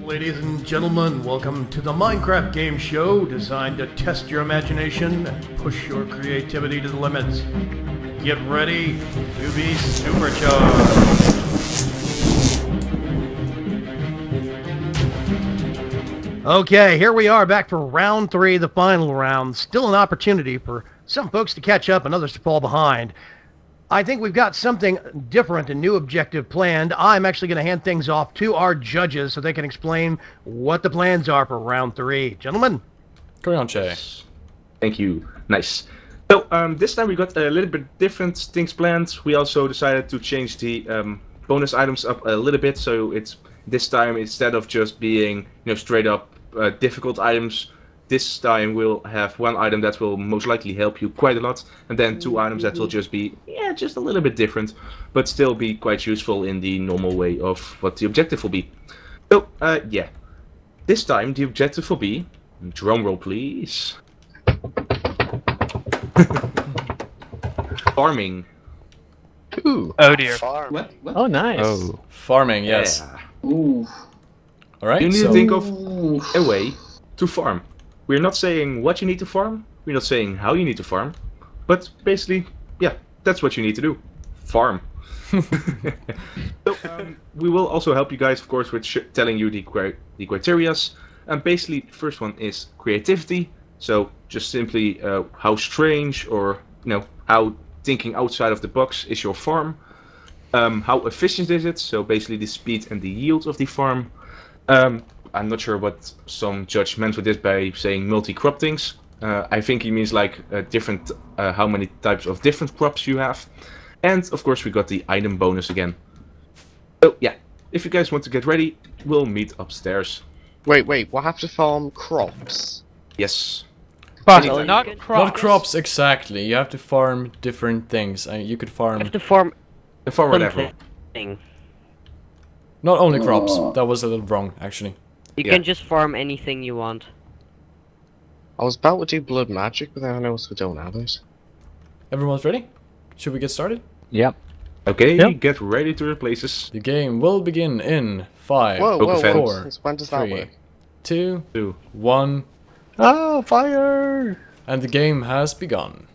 Ladies and gentlemen, welcome to the Minecraft game show designed to test your imagination and push your creativity to the limits. Get ready to be supercharged! Okay, here we are back for round 3, the final round. Still an opportunity for some folks to catch up and others to fall behind. I think we've got something different and new objective planned. I'm actually going to hand things off to our judges so they can explain what the plans are for round 3. Gentlemen? Corjaantje. Thank you. Nice. So, this time we got a little bit different things planned. We also decided to change the bonus items up a little bit, so it's this time instead of just being, straight up difficult items, this time we'll have one item that will most likely help you quite a lot, and then 2 items that will just be, just a little bit different, but still be quite useful in the normal way of what the objective will be. So, this time the objective will be, drumroll please, farming. Ooh. Oh dear. What? Oh, nice. Oh, farming, yes. Yeah. Ooh. Alright, You need so to think of a way to farm. We're not saying what you need to farm, we're not saying how you need to farm, but basically, that's what you need to do. Farm. So, we will also help you guys, of course, with telling you the criterias. And basically, the first one is creativity. So, just simply how strange or, how thinking outside of the box is your farm. How efficient is it? So, basically the speed and the yield of the farm. I'm not sure what some judge meant with this by saying multi-crop things. I think he means like different, how many types of different crops you have. And of course we got the item bonus again. So yeah, if you guys want to get ready, we'll meet upstairs. Wait, we'll have to farm crops. Yes. But Anytime. not crops. not crops exactly. You have to farm different things. You could farm You have to farm The farm whatever. something. not only crops. That was a little wrong, actually. You Yeah. can just farm anything you want. I was about to do blood magic, but then I noticed we don't have it. Everyone's ready? Should we get started? Yep. Okay, Yep. get ready to your places. The game will begin in 5, Whoa, four, since when does that 3, work? 2, 2. 1, Oh, fire! and the game has begun.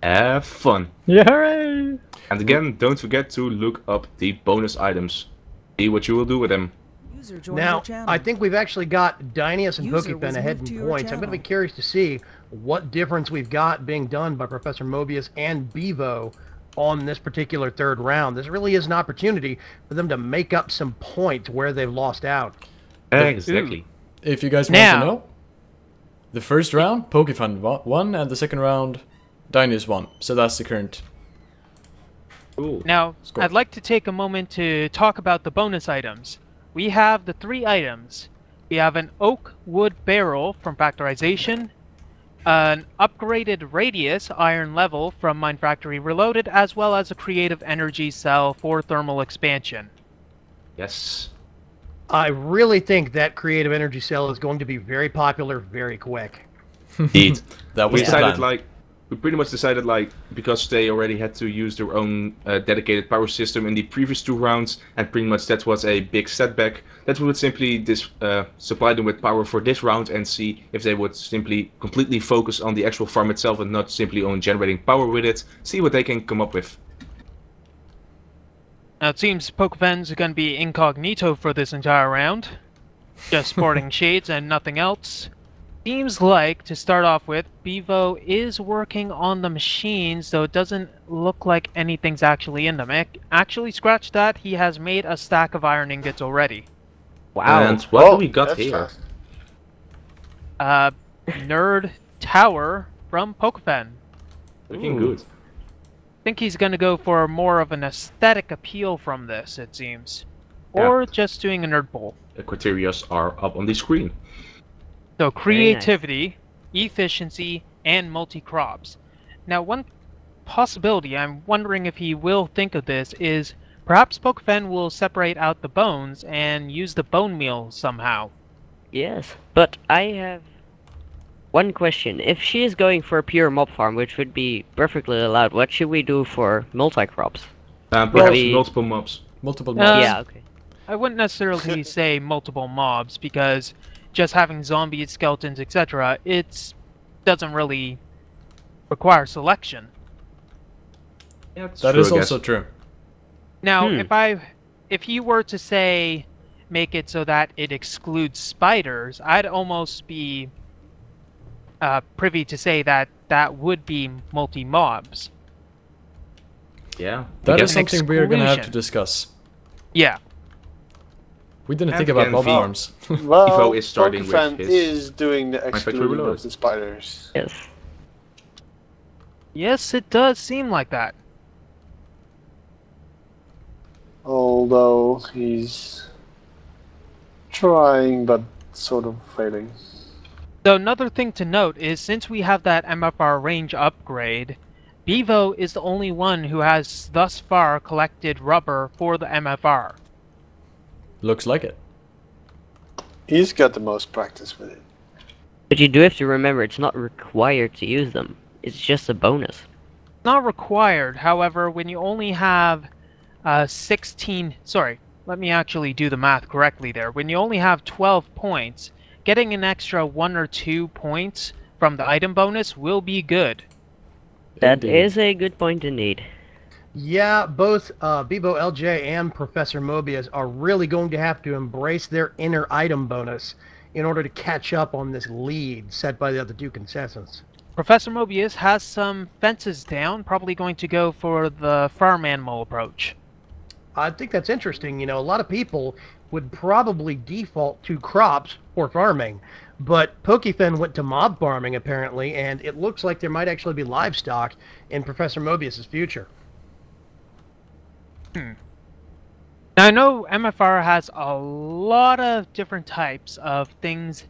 Have fun. Yeah, hooray! And again, don't forget to look up the bonus items. See what you will do with them. Now, I think we've actually got Dynius and User Pokefan was ahead moved to in your points. I'm going to be channel. curious to see what difference we've got being done by Professor Mobius and Bevo on this particular 3rd round. This really is an opportunity for them to make up some points where they've lost out. Exactly. If you guys want Now. to know, the first round, Pokefan won, and the second round, Dynius won. So that's the current. Cool. Now, Score. I'd like to take a moment to talk about the bonus items. We have the 3 items. We have an oak wood barrel from Factorization, an upgraded radius iron level from Mine Factory Reloaded, as well as a creative energy cell for thermal expansion. Yes. I really think that creative energy cell is going to be very popular very quick. Indeed. That We was the decided plan. we pretty much decided because they already had to use their own dedicated power system in the previous 2 rounds, and pretty much that was a big setback, that we would simply supply them with power for this round and see if they would simply completely focus on the actual farm itself and not simply on generating power with it, see what they can come up with. Now, it seems Pokefan's going to be incognito for this entire round. Just sporting shades and nothing else. Seems like, to start off with, Bevo is working on the machines, though it doesn't look like anything's actually in them. Actually, scratch that, he has made a stack of iron ingots already. Wow. And what do we got here? Nerd Tower from Pokefan. Looking good. I think he's going to go for more of an aesthetic appeal from this, it seems. Yeah. Or just doing a nerd bowl. The criterias are up on the screen. So Very nice. creativity, efficiency, and multi-crops. Now, one possibility, I'm wondering if he will think of this, is perhaps Pokefan will separate out the bones and use the bone meal somehow. Yes, but I have one question. If she is going for a pure mob farm, which would be perfectly allowed, what should we do for multi-crops? Perhaps we- multiple mobs. Multiple Uh, mobs. Yeah, okay. I wouldn't necessarily say multiple mobs, because just having zombies, skeletons, etc., it doesn't really require selection. Yeah, it's That true, is I guess. also true. Now, Hmm. if you were to say make it so that it excludes spiders, I'd almost be privy to say that that would be multi-mobs. Yeah. That Again, is something we're gonna have to exclusion. discuss. Yeah. We didn't And think about again, mob V- farms. Well, Evo is starting with Pokefan his is doing the Factory excluding Reloaded. of the spiders. Yes. Yes, it does seem like that. Although he's trying, but sort of failing. So another thing to note is, since we have that MFR range upgrade, Bevo is the only one who has thus far collected rubber for the MFR. Looks like it. He's got the most practice with it. But you do have to remember, it's not required to use them. It's just a bonus. Not required, however, when you only have 16... Sorry, let me actually do the math correctly there. When you only have 12 points, getting an extra 1 or 2 points from the item bonus will be good. That Indeed. is a good point indeed. Yeah, both Bebo LJ and Professor Mobius are really going to have to embrace their inner item bonus in order to catch up on this lead set by the other two contestants. Professor Mobius has some fences down, probably going to go for the farm animal approach. I think that's interesting. You know, a lot of people would probably default to crops for farming, but Pokefin went to mob farming apparently, and it looks like there might actually be livestock in Professor Mobius's future. Now, I know MFR has a lot of different types of things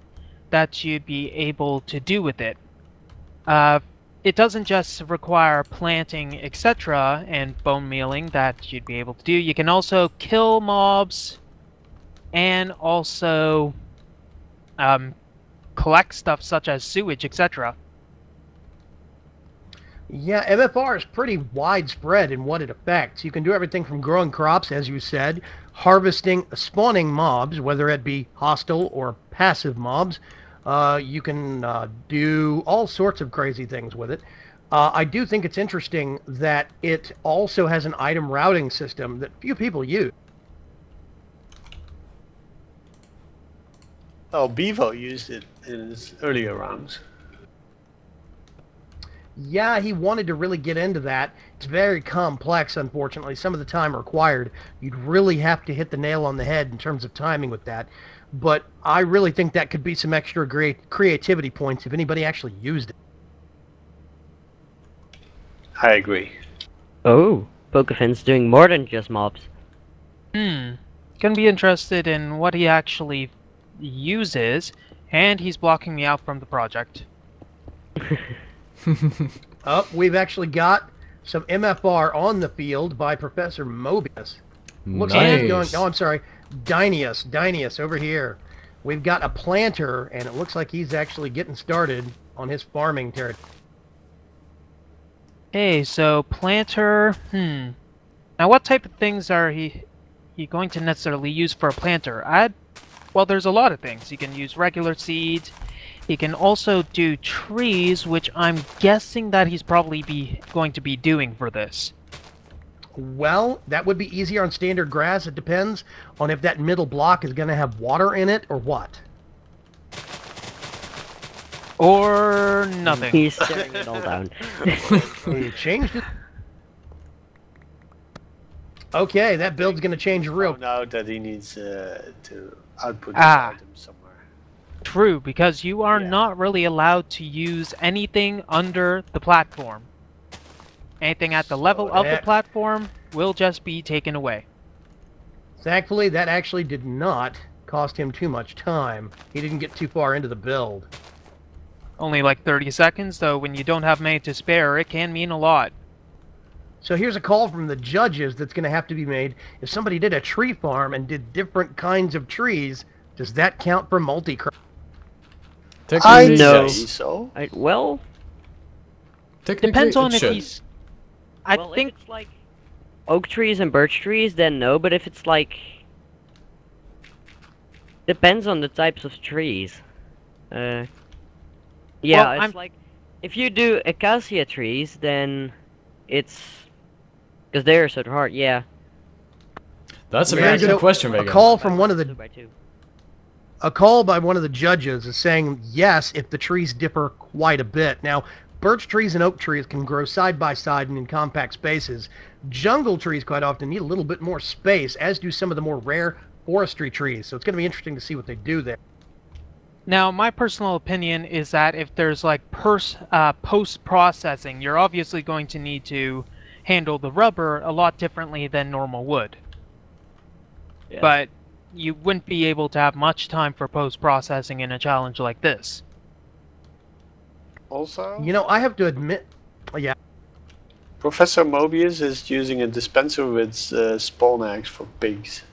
that you'd be able to do with it. It doesn't just require planting, etc., and bone mealing that you'd be able to do. You can also kill mobs, and also collect stuff such as sewage, etc. Yeah, MFR is pretty widespread in what it affects. You can do everything from growing crops, as you said, harvesting, spawning mobs, whether it be hostile or passive mobs. You can do all sorts of crazy things with it. I do think it's interesting that it also has an item routing system that few people use. Oh, Bevo used it in his earlier rounds. Yeah, he wanted to really get into that. It's very complex, unfortunately. Some of the time required, you'd really have to hit the nail on the head in terms of timing with that. But I really think that could be some extra great creativity points if anybody actually used it. I agree. Oh, Pokefin's doing more than just mobs. Gonna be interested in what he actually uses, and he's blocking me out from the project. Oh, we've actually got some MFR on the field by Professor Mobius. Looks like he's going... Oh, I'm sorry. Dinius over here. We've got a planter, and it looks like he's actually getting started on his farming territory. Okay, so planter... Now, what type of things are he going to necessarily use for a planter? Well, there's a lot of things. He can use regular seeds. He can also do trees, which I'm guessing that he's probably going to be doing for this. Well, that would be easier on standard grass. It depends on if that middle block is going to have water in it or what. Or nothing. He's staring it all down. He changed it. Okay, that build's going to change real. Found out that he needs to output his Ah. items somewhere. True, because you are Yeah. not really allowed to use anything under the platform. Anything at the level of the that- platform will just be taken away. Thankfully, that actually did not cost him too much time. He didn't get too far into the build. Only like 30 seconds, though when you don't have many to spare, it can mean a lot. So here's a call from the judges that's going to have to be made. If somebody did a tree farm and did different kinds of trees, does that count for multi-crop? Technically, know. yes. So. Well, Technically, Depends on it if should. he's... I well, think... if it's like oak trees and birch trees, then no. But if it's like Depends on the types of trees. Yeah, Well, it's like if you do acacia trees, then it's because they're so hard. Yeah. That's a Yeah, very so good question, a Vaygrim. call from one of the 2x2. a call by one of the judges is saying yes if the trees differ quite a bit. Now, birch trees and oak trees can grow side by side and in compact spaces. Jungle trees quite often need a little bit more space, as do some of the more rare forestry trees. So it's going to be interesting to see what they do there. Now, my personal opinion is that if there's like post-processing, you're obviously going to need to handle the rubber a lot differently than normal wood. Yeah. But you wouldn't be able to have much time for post-processing in a challenge like this. Also, You know, I have to admit, yeah, Professor Mobius is using a dispenser with spawn eggs for pigs.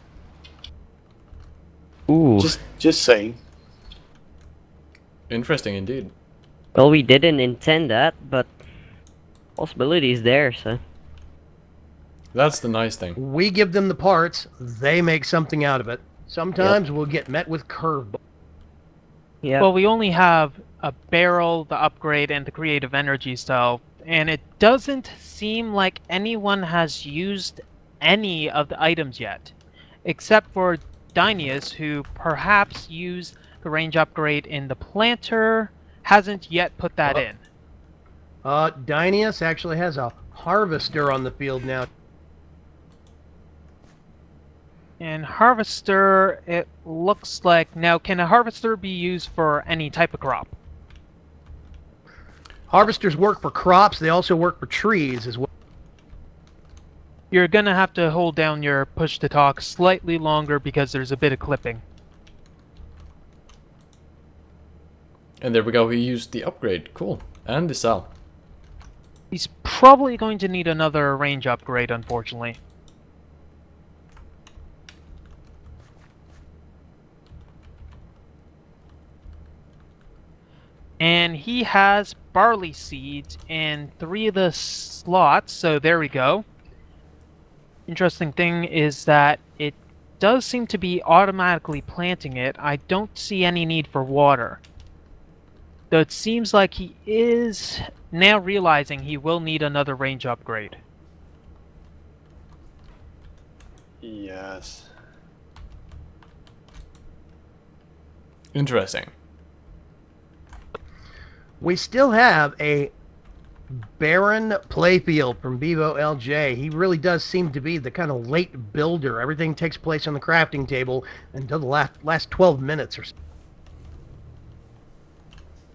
Ooh. Just saying. Interesting indeed. Well, we didn't intend that, but possibility is there. So. That's the nice thing. we give them the parts, they make something out of it. Sometimes we'll get met with curveballs. Yeah. Well, we only have a barrel, the upgrade, and the creative energy cell, and it doesn't seem like anyone has used any of the items yet, except for Dynius, who perhaps used the range upgrade in the planter, hasn't yet put that in. Dynius actually has a harvester on the field now. And harvester, it looks like... Now, can a harvester be used for any type of crop? Harvesters work for crops, they also work for trees as well. You're gonna have to hold down your push to talk slightly longer because there's a bit of clipping. And there we go, he used the upgrade. Cool. And the cell. He's probably going to need another range upgrade, unfortunately. And he has barley seeds in 3 of the slots, so there we go. Interesting thing is that it does seem to be automatically planting it. I don't see any need for water. Though it seems like he is now realizing he will need another range upgrade. Yes. Interesting. We still have a barren playfield from Bevo LJ. He really does seem to be the kind of late builder. Everything takes place on the crafting table until the last 12 minutes or so.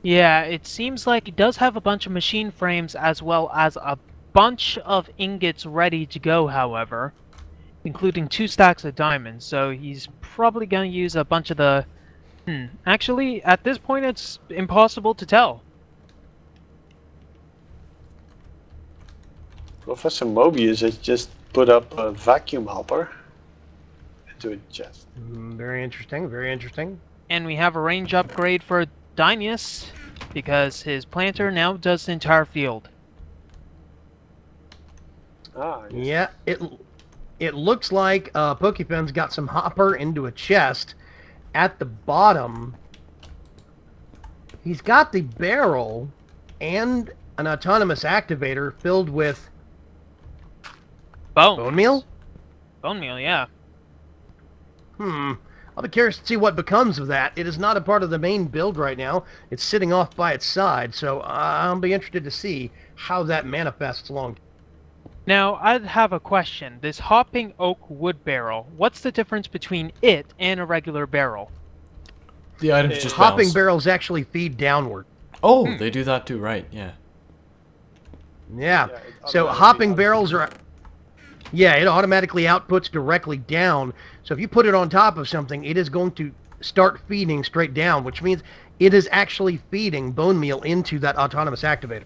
Yeah, it seems like he does have a bunch of machine frames as well as a bunch of ingots ready to go, however, including 2 stacks of diamonds, so he's probably going to use a bunch of the... Actually, at this point it's impossible to tell. Professor Mobius has just put up a vacuum helper into a chest. Very interesting, very interesting. And we have a range upgrade for Dynius, because his planter now does the entire field. Ah, yes. Yeah, it looks like Pokepen's got some hopper into a chest. At the bottom, he's got the barrel and an autonomous activator filled with bone meal? Bone meal, yeah. I'll be curious to see what becomes of that. It is not a part of the main build right now. It's sitting off by its side, so I'll be interested to see how that manifests long. Now, I'd have a question. This hopping oak wood barrel, what's the difference between it and a regular barrel? The items just Hopping bounce. barrels actually feed downward. Oh, they do that too, right, yeah. Yeah, Yeah, it so automatically hopping barrels are... Yeah, it automatically outputs directly down. So if you put it on top of something, it is going to start feeding straight down, which means it is actually feeding bone meal into that autonomous activator.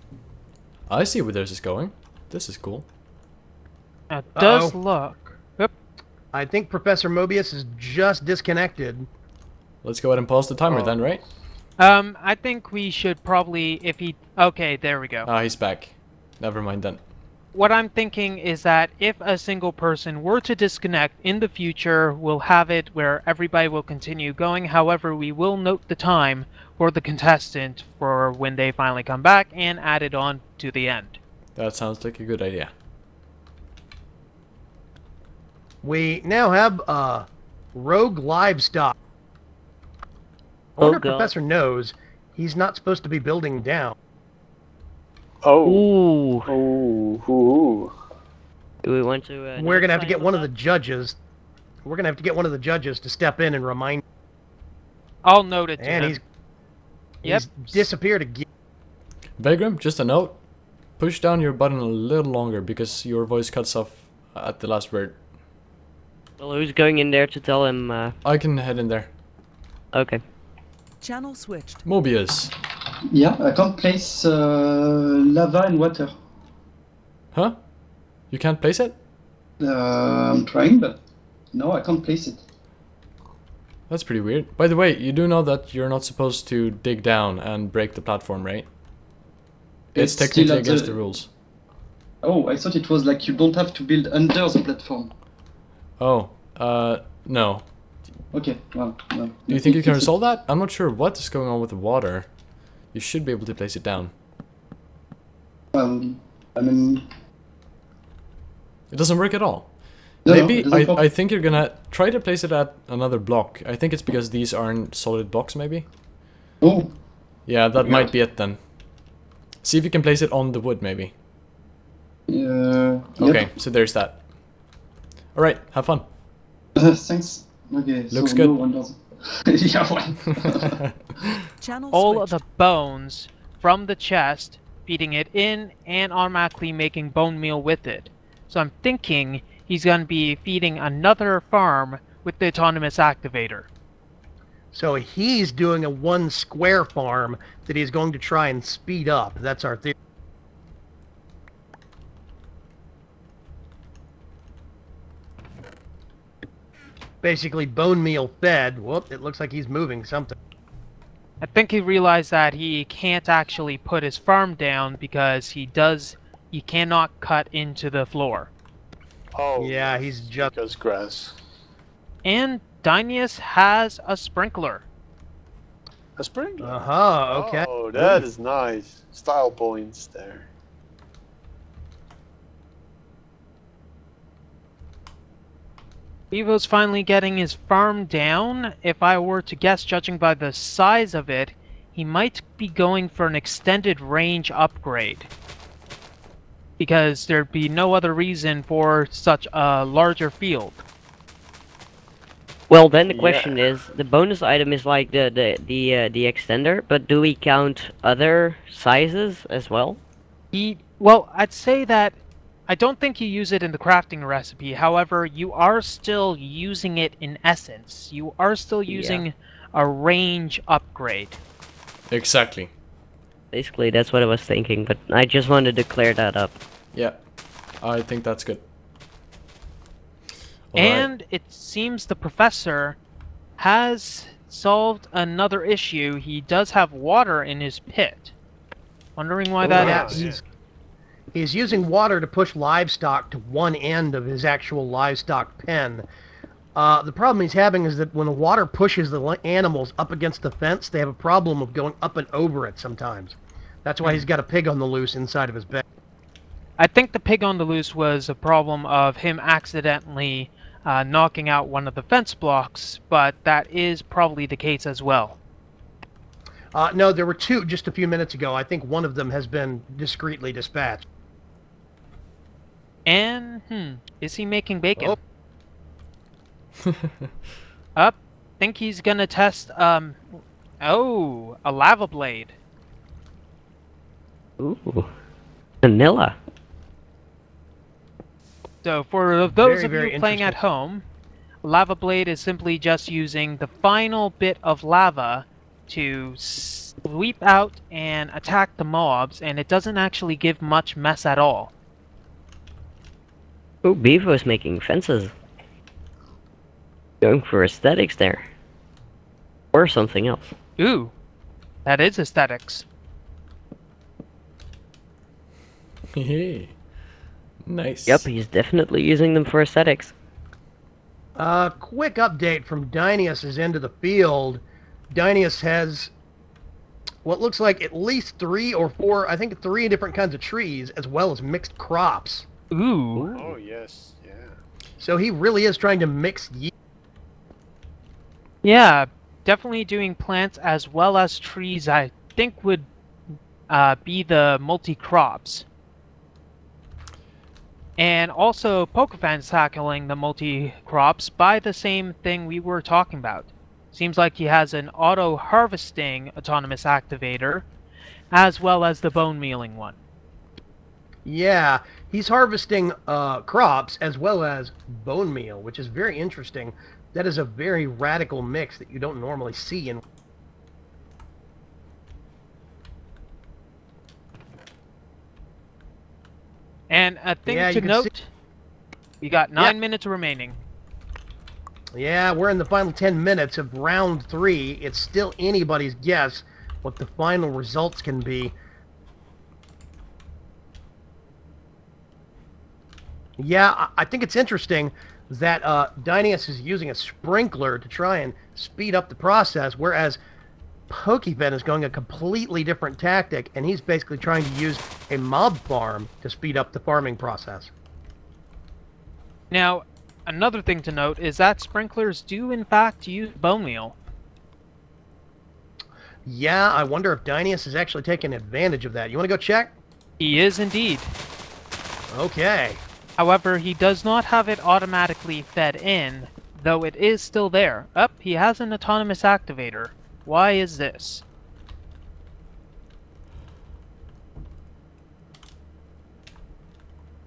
I see where this is going. This is cool. Now, it does look... Yep. I think Professor Mobius is just disconnected. Let's go ahead and pause the timer then, right? I think we should probably, if he... Okay, there we go. Ah, he's back. Never mind then. what I'm thinking is that if a single person were to disconnect in the future, we'll have it where everybody will continue going. However, we will note the time for the contestant for when they finally come back and add it on to the end. That sounds like a good idea. We now have rogue livestock. I wonder if God. Professor knows he's not supposed to be building down. Oh. Ooh. Ooh. Ooh. Do we want to? We're gonna have to notify get him one of of the judges. We're gonna have to get one of the judges to step in and remind. I'll note it to And him. he's disappeared again. Vaygrim, just a note. Push down your button a little longer because your voice cuts off at the last word. Well, who's going in there to tell him? I can head in there. Okay. Channel switched. Mobius. Yeah, I can't place lava and water. Huh? You can't place it? I'm trying, but no, I can't place it. That's pretty weird. By the way, you do know that you're not supposed to dig down and break the platform, right? It's still technically at against the rules. Oh, I thought it was like you don't have to build under the platform. Oh, no. Okay, well, no. Do you think you can resolve that? I'm not sure what is going on with the water. You should be able to place it down. Well, I mean, It doesn't work at all. no, Maybe it doesn't work. I think you're gonna try to place it at another block. I think it's because these aren't solid blocks, maybe. Oh, Yeah, that Yeah. might be it then. See if you can place it on the wood, maybe. yep. Okay, so there's that. All right, have fun. Thanks. Okay, Looks so good. no one does. Yeah, well. Channel All of switched. the bones from the chest, feeding it in, and automatically making bone meal with it. So I'm thinking he's going to be feeding another farm with the autonomous activator. So he's doing a 1 square farm that he's going to try and speed up. That's our theory. Basically bone meal fed. Whoop, it looks like he's moving something. I think he realized that he can't actually put his farm down because he cannot cut into the floor. Oh. Yeah, he's just... Because grass. And Dinius has a sprinkler. A sprinkler. Uh-huh, okay. Oh, that is nice. Style points there. Bevo's finally getting his farm down. If I were to guess, judging by the size of it, he might be going for an extended range upgrade. Because there'd be no other reason for such a larger field. Well, then the question is, the bonus item is like the extender, but do we count other sizes as well? Well, I'd say that I don't think you use it in the crafting recipe. However, you are still using it in essence. You are still using a range upgrade. Exactly. Basically, that's what I was thinking, but I just wanted to clear that up. Yeah, I think that's good. All right. And it seems the professor has solved another issue. He does have water in his pit. Wondering why that Yeah, is. he's using water to push livestock to one end of his actual livestock pen. The problem he's having is that when the water pushes the animals up against the fence, they have a problem of going up and over it sometimes. That's why he's got a pig on the loose inside of his bed. I think the pig on the loose was a problem of him accidentally knocking out one of the fence blocks, but that is probably the case as well. No, there were two just a few minutes ago. I think one of them has been discreetly dispatched. And, is he making bacon? Oh. Up. Think he's gonna test, a lava blade. Ooh, vanilla. So for those of very you playing at interesting. home, lava blade is simply just using the final bit of lava to sweep out and attack the mobs, and it doesn't actually give much mess at all. Ooh, Beavo's making fences. Going for aesthetics there. Or something else. Ooh, that is aesthetics. Hehe. Nice. Yep, he's definitely using them for aesthetics. Quick update from Dineas's end of the field. Dineas has what looks like at least 3 or 4, I think 3 different kinds of trees, as well as mixed crops. Ooh. Oh, yes, yeah. So he really is trying to mix yield. Yeah, definitely doing plants as well as trees, I think would be the multi-crops. And also, Pokefan's tackling the multi-crops by the same thing we were talking about. Seems like he has an auto-harvesting autonomous activator, as well as the bone mealing one. Yeah, he's harvesting crops as well as bone meal, which is very interesting. That is a very radical mix that you don't normally see in... And a thing Yeah, to you can note, see- we got 9 Yep. minutes remaining. Yeah, we're in the final 10 minutes of round 3. It's still anybody's guess what the final results can be. Yeah, I think it's interesting that Dineas is using a sprinkler to try and speed up the process, whereas Pokefan is going a completely different tactic, and he's basically trying to use a mob farm to speed up the farming process. Now, another thing to note is that sprinklers do in fact use bone meal. Yeah, I wonder if Dineas is actually taking advantage of that. You want to go check? He is indeed. Okay. However, he does not have it automatically fed in, though it is still there. Up, he has an autonomous activator. Why is this?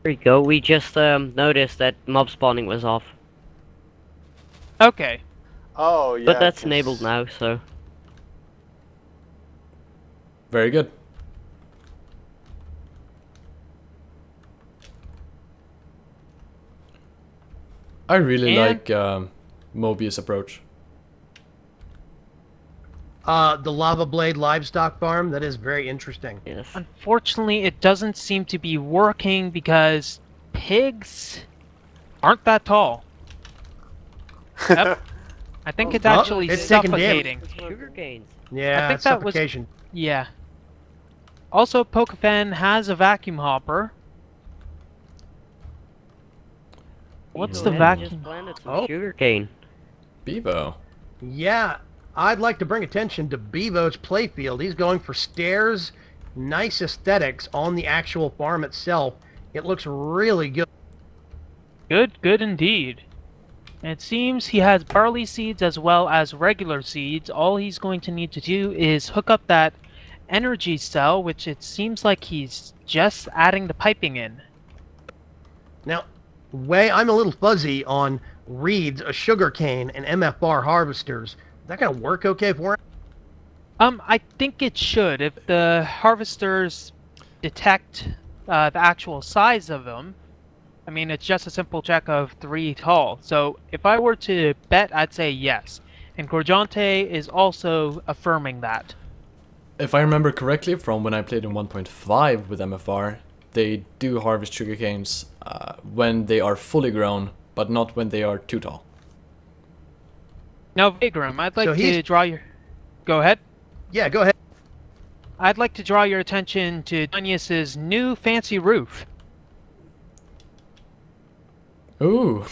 There you go. We just noticed that mob spawning was off. Okay. Oh, yeah. But that's 'cause- enabled now, so... Very good. I really And- like Mobius' approach. The Lava Blade livestock farm, that is very interesting. Yes. Unfortunately, it doesn't seem to be working because pigs aren't that tall. Yep. I think it's actually it's taking damage. suffocating. Sugar canes. Yeah, I think that was- suffocation. Yeah. Also, Pokefan has a vacuum hopper. What's the Just vacuum? planted some Oh. sugar cane. Bevo. Yeah, I'd like to bring attention to Bevo's playfield. He's going for stairs, nice aesthetics on the actual farm itself. It looks really good. Good indeed. And it seems he has barley seeds as well as regular seeds. All he's going to need to do is hook up that energy cell, which it seems like he's just adding the piping in. Now, I'm a little fuzzy on reeds, a sugarcane, and MFR harvesters. Is that going to work okay for him? I think it should. If the harvesters detect the actual size of them, I mean, it's just a simple check of 3 tall. So if I were to bet, I'd say yes. And Corjaantje is also affirming that. If I remember correctly from when I played in 1.5 with MFR, they do harvest sugarcanes when they are fully grown, but not when they are too tall. Now, Vaygrim, I'd like So to he's- draw your... Go ahead. Yeah, go ahead. I'd like to draw your attention to Danius's new fancy roof. Ooh.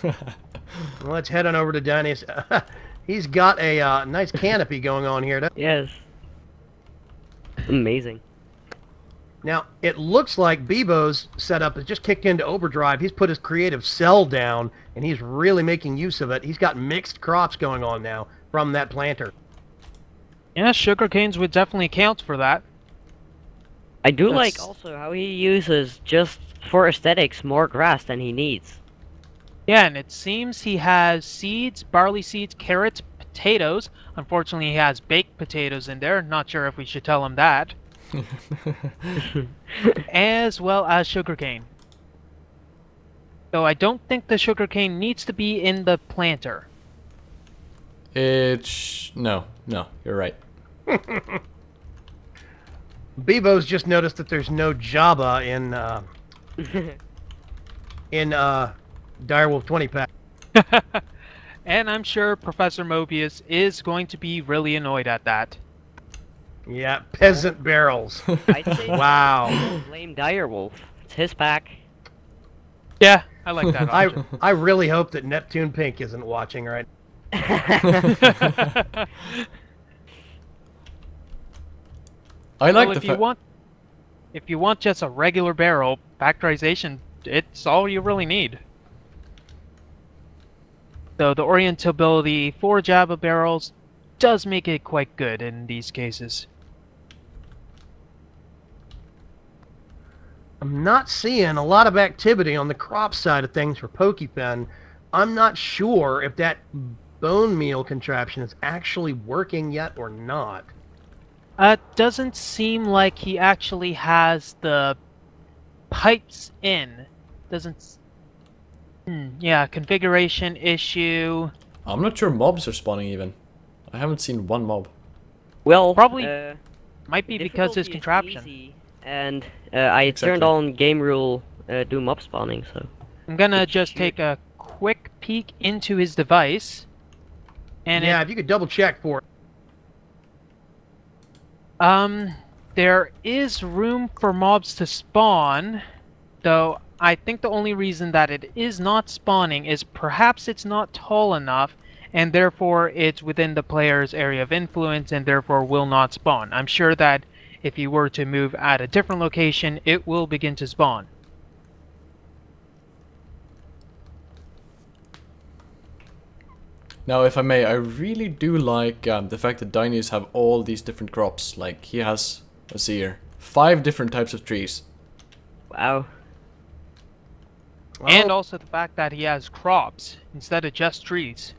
Well, let's head on over to Dineas. He's got a nice canopy going on here. Yes. Amazing. Now, it looks like Bevo's setup has just kicked into overdrive. He's put his creative cell down, and he's really making use of it. He's got mixed crops going on now from that planter. Yeah, sugar canes would definitely count for that. I do like That's- also how he uses, just for aesthetics, more grass than he needs. Yeah, and it seems he has seeds, barley seeds, carrots, potatoes. Unfortunately, he has baked potatoes in there. Not sure if we should tell him that. As well as sugarcane. Though I don't think the sugarcane needs to be in the planter. No, you're right. Bevo's just noticed that there's no Java in in Direwolf 20 pack. And I'm sure Professor Mobius is going to be really annoyed at that. Yeah, peasant barrels. I'd say Wow. blame Direwolf. It's his pack. Yeah, I like that option. I really hope that Neptune Pink isn't watching right. I like Well, the fact. if you want just a regular barrel, factorization, it's all you really need. So the orientability for Jabba barrels does make it quite good in these cases. I'm not seeing a lot of activity on the crop side of things for Pokefin. I'm not sure if that bone meal contraption is actually working yet or not. Doesn't seem like he actually has the pipes in. Doesn't. Yeah, configuration issue. I'm not sure mobs are spawning even. I haven't seen one mob. Well, Probably might be because his difficulty is contraption. easy, and I Exactly. turned on game rule do mob spawning, so. I'm gonna just take a quick peek into his device. And Yeah, if you could double check for it. there is room for mobs to spawn, though I think the only reason that it is not spawning is perhaps it's not tall enough, and therefore it's within the player's area of influence and therefore will not spawn. I'm sure that if you were to move at a different location, it will begin to spawn. Now, if I may, I really do like the fact that Dinies have all these different crops. Like, he has, let's see here, 5 different types of trees. Wow. And also the fact that he has crops instead of just trees.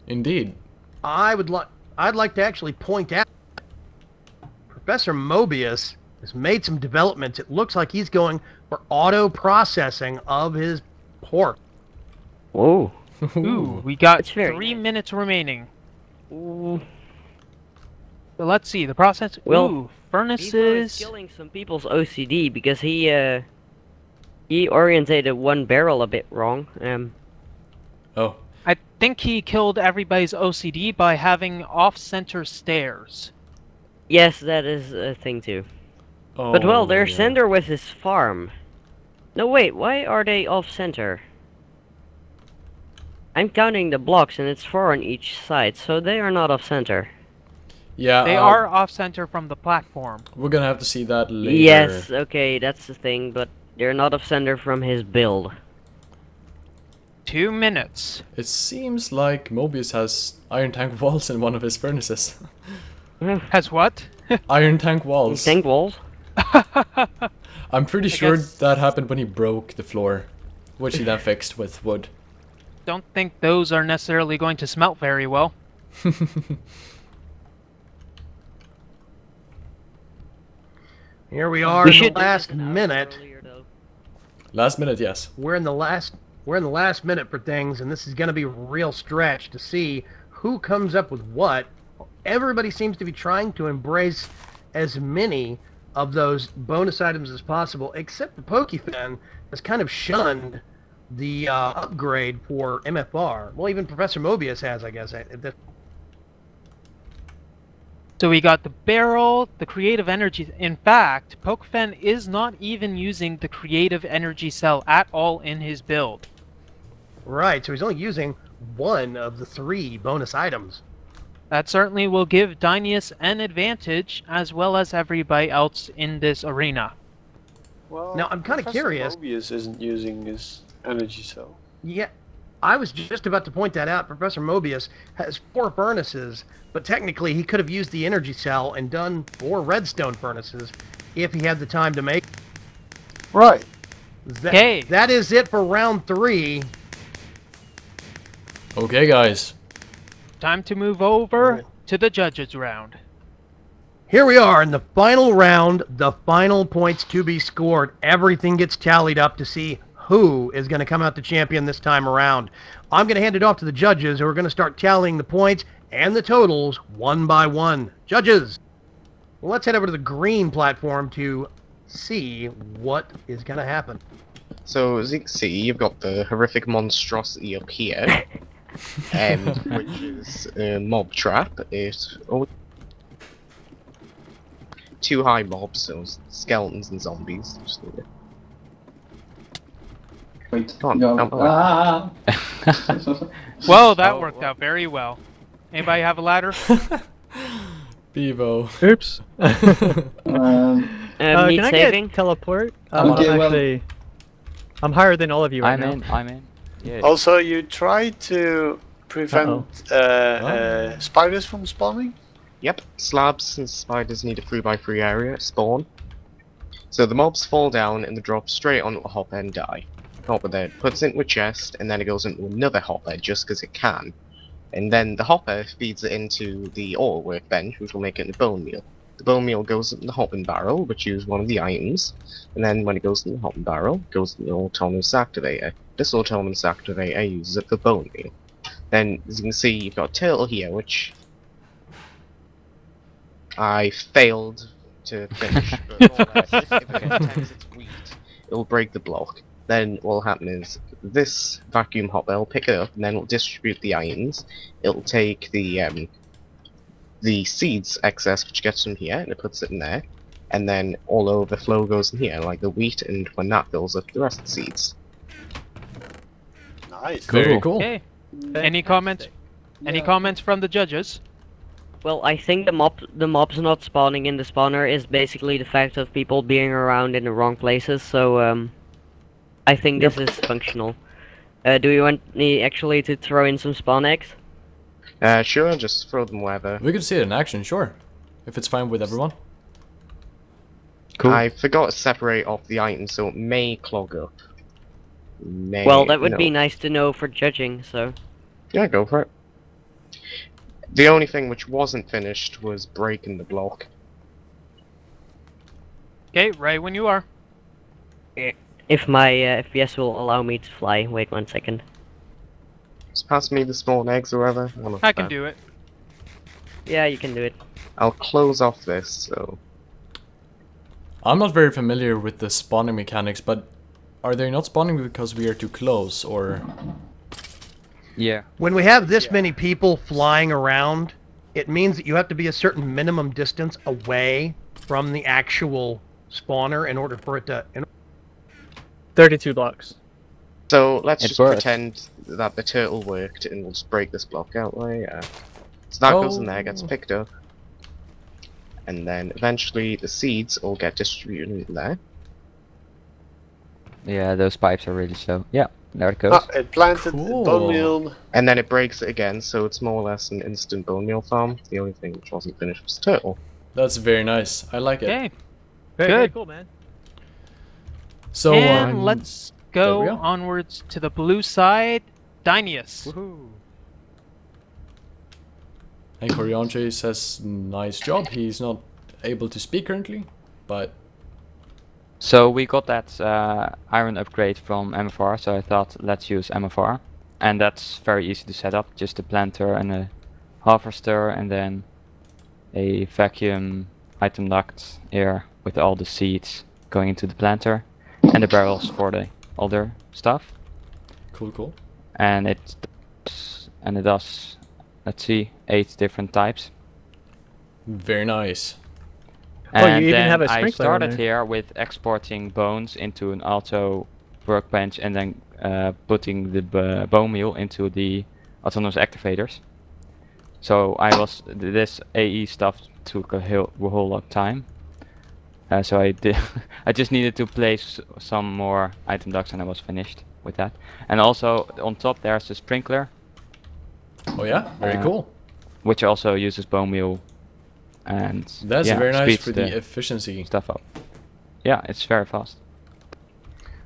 Indeed. I'd like to actually point out Professor Mobius has made some developments. It looks like he's going for auto processing of his pork. Whoa. Ooh, we got It's very 3 nice. minutes remaining. Ooh. So let's see, the process. Well, Ooh, Bevo is furnaces. killing some people's OCD because he orientated one barrel a bit wrong. Oh. I think he killed everybody's OCD by having off-center stairs. Yes, that is a thing too. Oh, But well, they're yeah. center with his farm. No, wait, why are they off-center? I'm counting the blocks and it's 4 on each side, so they are not off-center. Yeah, They are off-center from the platform. We're gonna have to see that later. Yes, okay, that's the thing, but they're not off-center from his build. 2 minutes. It seems like Mobius has iron tank walls in one of his furnaces. Has what? Iron tank walls. Tank walls? I'm pretty sure guess- that happened when he broke the floor, which he then fixed with wood. Don't think those are necessarily going to smelt very well. Here we are We in the should do last this an hour minute. earlier, though. Last minute, yes. We're in the last minute for things, and this is going to be a real stretch to see who comes up with what. Everybody seems to be trying to embrace as many of those bonus items as possible, except the Pokefin has kind of shunned the upgrade for MFR. Well, even Professor Mobius has, I guess. So we got the barrel, the creative energy. In fact, Pokefin is not even using the creative energy cell at all in his build. Right, so he's only using one of the 3 bonus items. That certainly will give Dinius an advantage, as well as everybody else in this arena. Well, Now, I'm kinda Professor curious. Mobius isn't using his energy cell. Yeah, I was just about to point that out. Professor Mobius has 4 furnaces, but technically he could have used the energy cell and done 4 redstone furnaces if he had the time to make. Right. Okay. That is it for round 3. Okay, guys. Time to move over to the judges round. Here we are in the final round, the final points to be scored. Everything gets tallied up to see who is going to come out the champion this time around. I'm going to hand it off to the judges who are going to start tallying the points and the totals one by one. Judges, let's head over to the green platform to see what is going to happen. So as you can see, you've got the horrific monstrosity up here, which is a mob trap. It's always too high mobs, so skeletons and zombies. Just need it. Wait. Come on, You're... out my way. Well, that worked out very well. Anybody have a ladder? Bevo. Oops. Need Can I saving? get teleport? Okay, I'm well- actually... I'm higher than all of you right now. I'm in. Yeah. Also, you try to prevent spiders from spawning? Yep, slabs and spiders need a 3x3 area spawn. So the mobs fall down and they drop straight onto a hopper and die. Hopper then puts it into a chest and then it goes into another hopper just because it can. And then the hopper feeds it into the ore workbench, which will make it into bone meal. The bone meal goes in the hopping barrel, which is one of the items, and then when it goes in the hopping barrel, it goes in the autonomous activator. This autonomous activator uses it for bone meal. Then, as you can see, you've got a turtle here, which I failed to finish, but more or less, if it attacks its wheat, it'll break the block. Then what will happen is, this vacuum hopper will pick it up, and then it'll distribute the items. It'll take the seeds excess which gets from here and it puts it in there, and then all overflow goes in here like the wheat, and when that fills up the rest of the seeds. Nice. Very cool. Okay. Any comments? Any comments from the judges? Well, I think the mobs not spawning in the spawner is basically the fact of people being around in the wrong places, so I think this is functional. Do you want me actually to throw in some spawn eggs? Sure, just throw them wherever. We could see it in action, sure. If it's fine with everyone. Cool. I forgot to separate off the items, so it may clog up. Well, that would be nice to know for judging, so... Yeah, go for it. The only thing which wasn't finished was breaking the block. Okay, right when you are. If my FPS will allow me to fly, wait 1 second. Just pass me the spawn eggs or whatever. I can do it. Yeah, you can do it. I'll close off this, so... I'm not very familiar with the spawning mechanics, but are they not spawning because we are too close, or... Yeah. When we have this many people flying around, it means that you have to be a certain minimum distance away from the actual spawner in order for it to... 32 blocks. So let's It just works. pretend that the turtle worked and we'll just break this block out way. So that goes in there, gets picked up. And then eventually the seeds all get distributed in there. Yeah, those pipes are really slow. Yeah, there it goes. Ah, it planted Cool. bone meal. And then it breaks it again, so it's more or less an instant bone meal farm. The only thing which wasn't finished was the turtle. That's very nice. I like it. Okay. Very Good. cool, man. So, And let's there we go go. onwards to the blue side. Dinius. Woohoo. and Corjaantje says, nice job. He's not able to speak currently, but... So we got that iron upgrade from MFR, so I thought let's use MFR. And that's very easy to set up, just a planter and a harvester and then a vacuum item duct here with all the seeds going into the planter and the barrels for the other stuff. Cool, cool. And it does, let's see, 8 different types. Very nice. Oh, you And even then have a I sprinkler on started there. here with exporting bones into an auto workbench and then putting the bone meal into the autonomous activators. So this AE stuff took a whole lot of time. So I did. I just needed to place some more item ducts and I was finished with that. And also on top there's a sprinkler. Oh yeah, very cool. Which also uses bone meal. And That's yeah, very nice speeds for the efficiency stuff up. Yeah, it's very fast.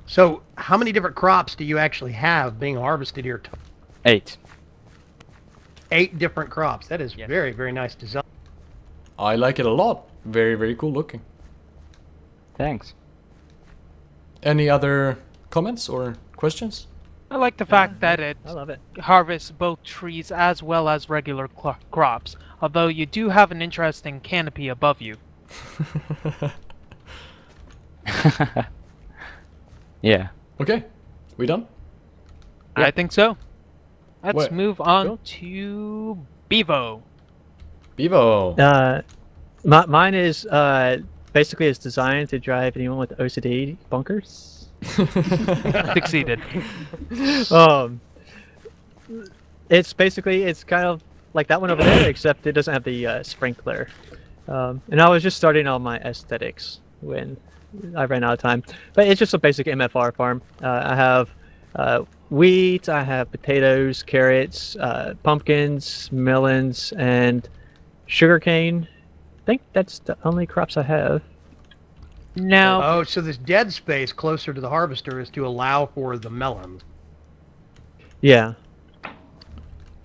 So, how many different crops do you actually have being harvested here? 8. 8 different crops. That is very, very nice design. I like it a lot. Very, very cool looking. Thanks. Any other comments or questions? I like the fact that it I love it. harvests both trees as well as regular crops, although you do have an interesting canopy above you. Yeah. Okay, we done? I think so. Let's What? move on Cool. to Bevo. Bevo. Mine is basically it's designed to drive anyone with OCD bonkers. Succeeded. It's basically it's kind of like that one over there, except it doesn't have the sprinkler. And I was just starting on my aesthetics when I ran out of time. But it's just a basic MFR farm. I have wheat, I have potatoes, carrots, pumpkins, melons, and sugarcane. I think that's the only crops I have. Now, Oh, so this dead space closer to the harvester is to allow for the melons. Yeah.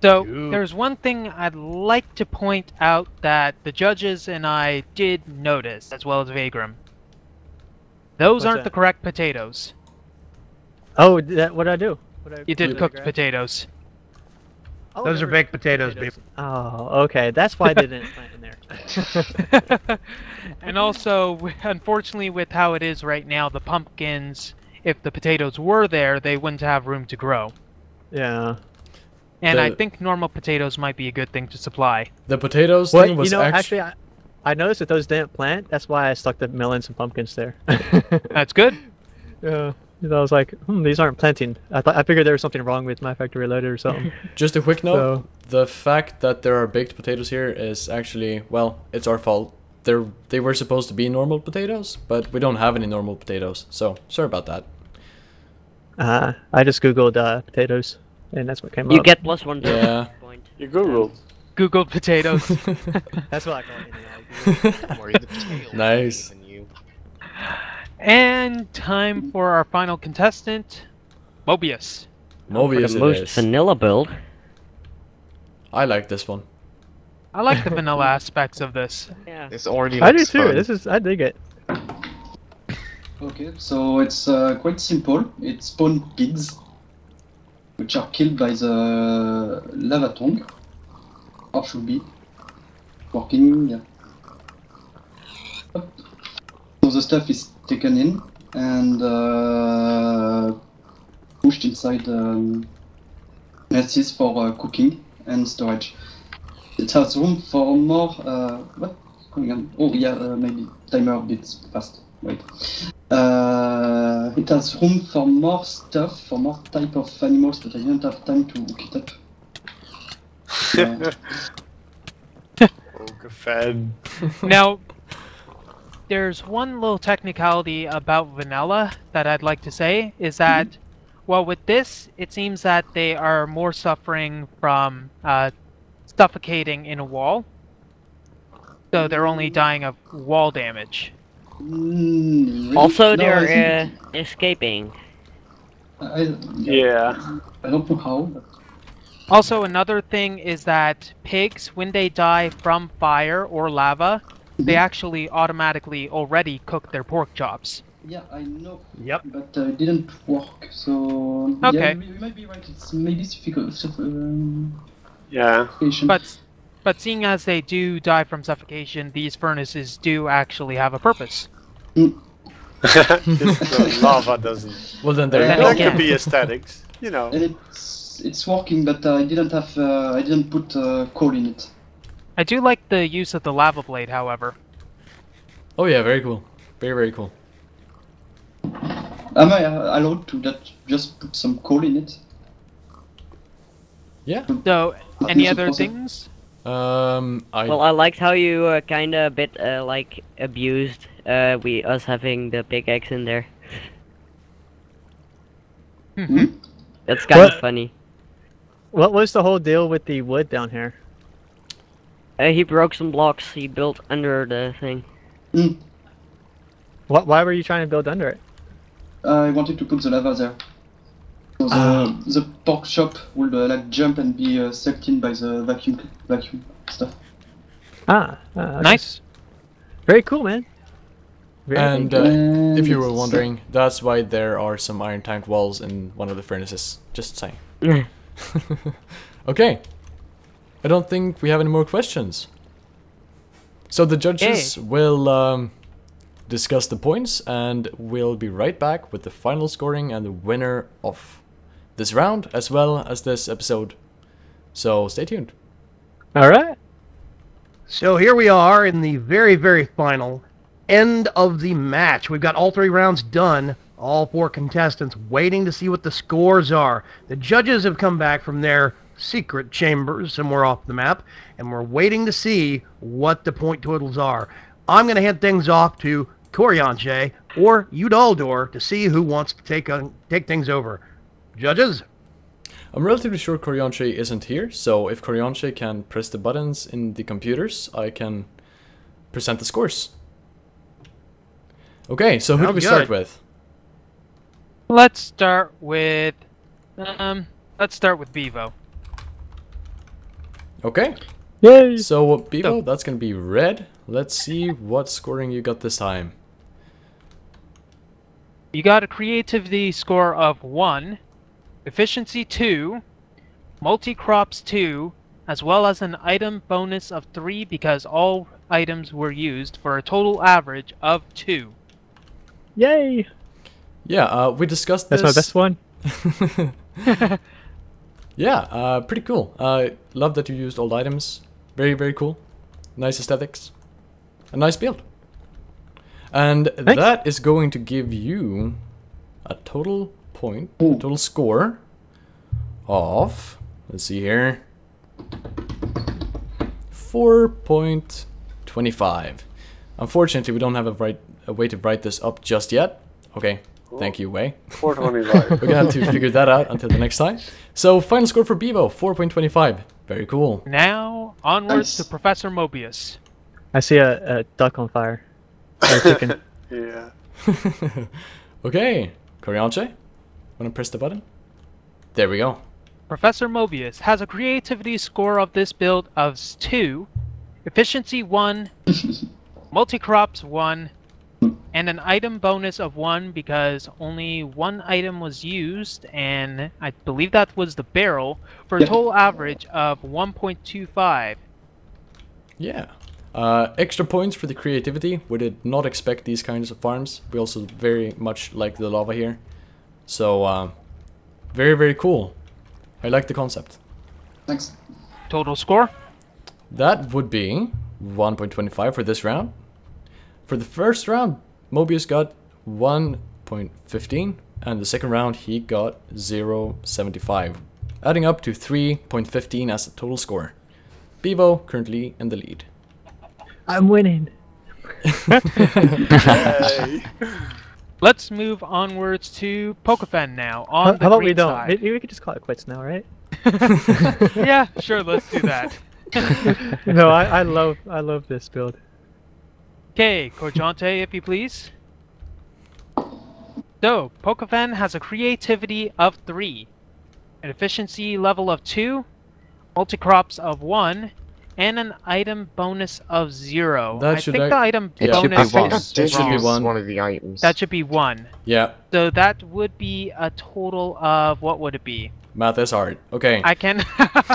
so Ooh. there's one thing I'd like to point out that the judges and I did notice, as well as Vaygrim. Those What's aren't that? the correct potatoes. Oh, what did I do? You did cooked potatoes. Oh, Those they are were baked potatoes, baby. Oh, okay. That's why they didn't plant in there. And also, unfortunately, with how it is right now, the pumpkins, if the potatoes were there, they wouldn't have room to grow. Yeah. And I The- think normal potatoes might be a good thing to supply. The potatoes Well, thing was you know, actually... actually, I noticed that those didn't plant. That's why I stuck the melons and pumpkins there. That's good. Yeah. I was like, these aren't planting. I figured there was something wrong with my factory loader or something. Just a quick note, So- the fact that there are baked potatoes here is actually, well, it's our fault. They were supposed to be normal potatoes, but we don't have any normal potatoes, so sorry about that. I just googled potatoes, and that's what came You up. get +1 Yeah. point. You Googled. Googled potatoes. That's what I call it. Don't worry, the potato will Nice. believe in you. And time for our final contestant, Mobius. For Mobius the it most is. vanilla build. I like this one. I like the vanilla aspects of this. Yeah. This already I do looks too. fun. I dig it. Okay, so it's quite simple. It spawn pigs, which are killed by the lava tongue, or should be working. Yeah. Up. So the stuff is taken in and pushed inside nests for cooking and storage. It has room for more. What? Going on? Oh yeah, maybe timer a bit fast. Wait. It has room for more stuff, for more type of animals, but I didn't have time to hook it up. Fed. Now, there's one little technicality about vanilla that I'd like to say, is that, well, with this, it seems that they are more suffering from suffocating in a wall. So they're only dying of wall damage. Really? Also, No, I they're think escaping. Yeah. I don't know how. But Also, another thing is that pigs, when they die from fire or lava, they actually automatically already cook their pork chops. yeah, I know. Yep. But it didn't work. So Okay. yeah, we might be right. It's maybe difficult. Yeah. But seeing as they do die from suffocation, these furnaces do actually have a purpose. Just the lava doesn't. Well then there you Then go. That again. could be aesthetics, you know. And it's working, but I didn't have. I didn't put coal in it. I do like the use of the lava blade, however. Oh yeah, very cool. Very, very cool. Am I allowed to just put some coal in it? Yeah. So, Not any much other of things? Well, I liked how you kinda a bit like abused us having the pickaxe in there. That's kind of What? funny. What was the whole deal with the wood down here? He broke some blocks he built under the thing. Why were you trying to build under it? I wanted to put the lava there. So the pork chop would like jump and be sucked in by the vacuum stuff. Okay. Nice. Very cool, man. Very And cool. if you were wondering, that's why there are some iron tank walls in one of the furnaces. Just saying. Okay. I don't think we have any more questions. So the judges will discuss the points, and we'll be right back with the final scoring and the winner of this round, as well as this episode. So stay tuned. All right. So here we are in the very, very final end of the match. We've got all 3 rounds done. All 4 contestants waiting to see what the scores are. The judges have come back from their secret chambers somewhere off the map, and we're waiting to see what the point totals are. I'm going to hand things off to Corjaantje or Udaldor to see who wants to take things over. Judges? I'm relatively sure Corjaantje isn't here, so if Corjaantje can press the buttons in the computers, I can present the scores. Okay, so who do we start with? Let's start with Bevo. Okay. Yay! So Bevo, that's gonna be red. Let's see what scoring you got this time. You got a creativity score of 1, efficiency 2, multi-crops 2, as well as an item bonus of 3 because all items were used for a total average of 2. Yay! Yeah, we discussed this. That's my best one. Yeah, pretty cool. Love that you used old items. Very, very cool. Nice aesthetics. A nice build. And Thanks. that is going to give you a total point, total score of, let's see here, 4.25. Unfortunately, we don't have a way to write this up just yet. Okay, thank you, Way. 425. We're gonna have to figure that out until the next time. So, final score for Bevo, 4.25. Very cool. Now, onwards to Professor Mobius. I see a duck on fire. Or a chicken. Yeah. Okay, Corjaantje, wanna press the button? There we go. Professor Mobius has a creativity score of this build of 2, efficiency 1, multi-crops 1, and an item bonus of 1 because only 1 item was used, and I believe that was the barrel, for a total average of 1.25. Yeah. Extra points for the creativity. We did not expect these kinds of farms. We also very much like the lava here. So, very, very cool. I like the concept. Thanks. Total score? That would be 1.25 for this round. For the first round, Mobius got 1.15, and the second round he got 0.75, adding up to 3.15 as a total score. Bevo currently in the lead. I'm winning. Yay. Let's move onwards to Pokefan now. On How the about we green don't? side. Maybe we could just call it quits now, right? Yeah, sure, let's do that. No, I love this build. Okay, Corjaantje, if you please. So, Pokefan has a creativity of 3, an efficiency level of 2, multi-crops of 1, and an item bonus of 0. That I should think the item It should be bonus one. is That should be wrong. one. One of the items. That should be 1. Yeah, So that would be a total of, what would it be? math is hard. Okay. I can...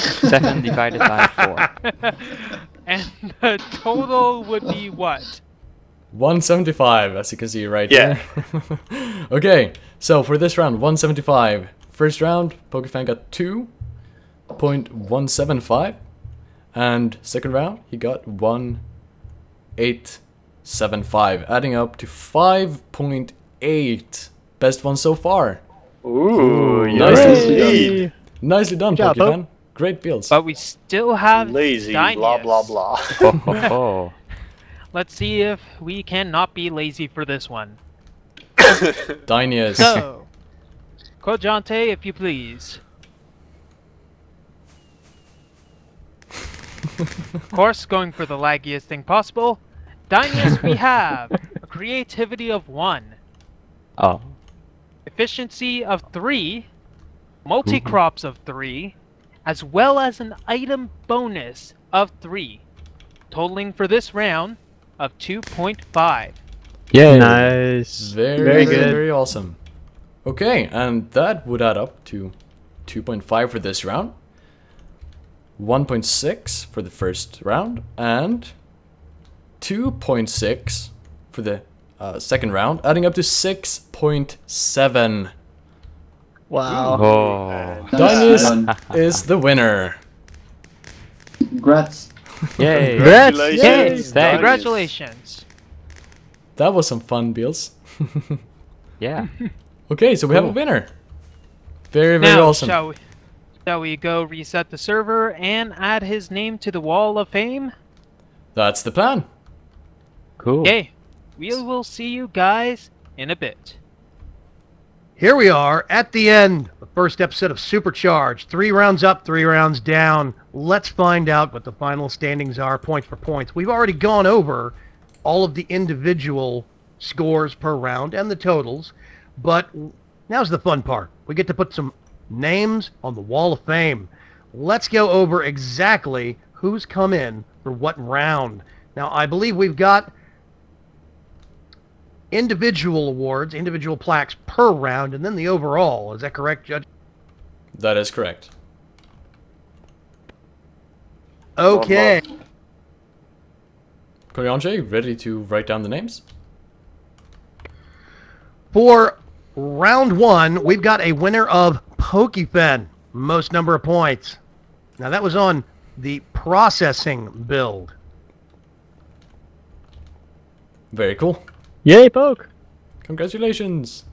7 divided by 4. And the total would be what? 175, as you can see right Yeah. here. Okay, so for this round, 175. First round, Pokefan got 2.175. And second round, he got 1.875, adding up to 5.8. Best one so far. Ooh, Nice. you're in the lead. Nicely done, Good job, Pokefan. Great builds. But we still have Lazy, Dynius. blah, blah, blah. Ho, ho, ho. Let's see if we cannot be lazy for this one. Dynius. So, Corjaantje, if you please. Of course, going for the laggiest thing possible. Dynius, we have a creativity of 1, Oh. efficiency of 3, multi-crops of 3, as well as an item bonus of 3, totaling for this round of 2.5. Yay. Nice. Very, good. very awesome. Okay, and that would add up to 2.5 for this round, 1.6 for the first round, and 2.6 for the second round, adding up to 6.7. Wow. Oh. Nice. Dinius is the winner. Congrats. Yay. Congratulations. Yay. Congratulations. That was some fun, Beals. Yeah. Okay, so we have a Cool. winner. Very, very Now, awesome. shall we go reset the server and add his name to the Wall of Fame? That's the plan. Cool. Okay, we will see you guys in a bit. Here we are at the end, the first episode of Supercharged. 3 rounds up, 3 rounds down. Let's find out what the final standings are, points for points. We've already gone over all of the individual scores per round and the totals, but now's the fun part. We get to put some names on the Wall of Fame. Let's go over exactly who's come in for what round. Now, I believe we've got individual awards, individual plaques per round, and then the overall. Is that correct, Judge? That is correct. Okay. Corjaantje, ready to write down the names? For round 1, we've got a winner of Pokefen, most number of points. Now, that was on the processing build. Very cool. Yay, Poke! Congratulations.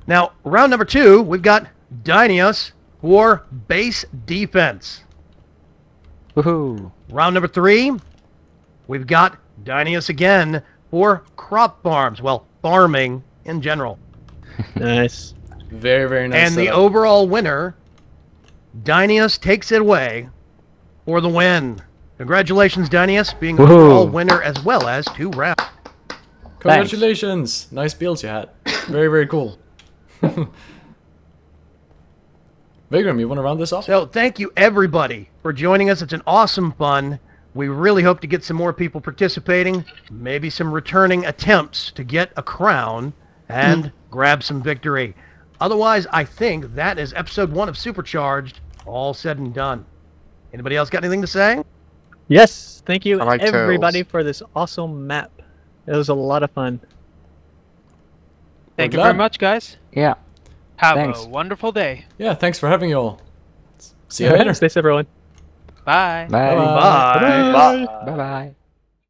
Now, round number 2, we've got Dinius for base defense. Woohoo. Round number 3, we've got Dinius again for crop farms. Well, farming in general. Nice. Very, very nice. And the setup. overall winner, Dinius takes it away for the win. Congratulations, Dinius, being the Woohoo. overall winner as well as 2 rounds. Congratulations. Nice builds you had. Very, very cool. Vaygrim, you want to round this off? So thank you, everybody, for joining us. It's an awesome fun. We really hope to get some more people participating, maybe some returning attempts to get a crown and grab some victory. Otherwise, I think that is episode 1 of Supercharged, all said and done. Anybody else got anything to say? Yes, thank you I like everybody turtles. for this awesome map. It was a lot of fun. Thank We're you very glad. much, guys. Yeah. Have Thanks. a wonderful day. Yeah, thanks for having you all. See you Alright, later. Stay safe, everyone. Bye. Bye. Bye. Bye. Bye. Bye.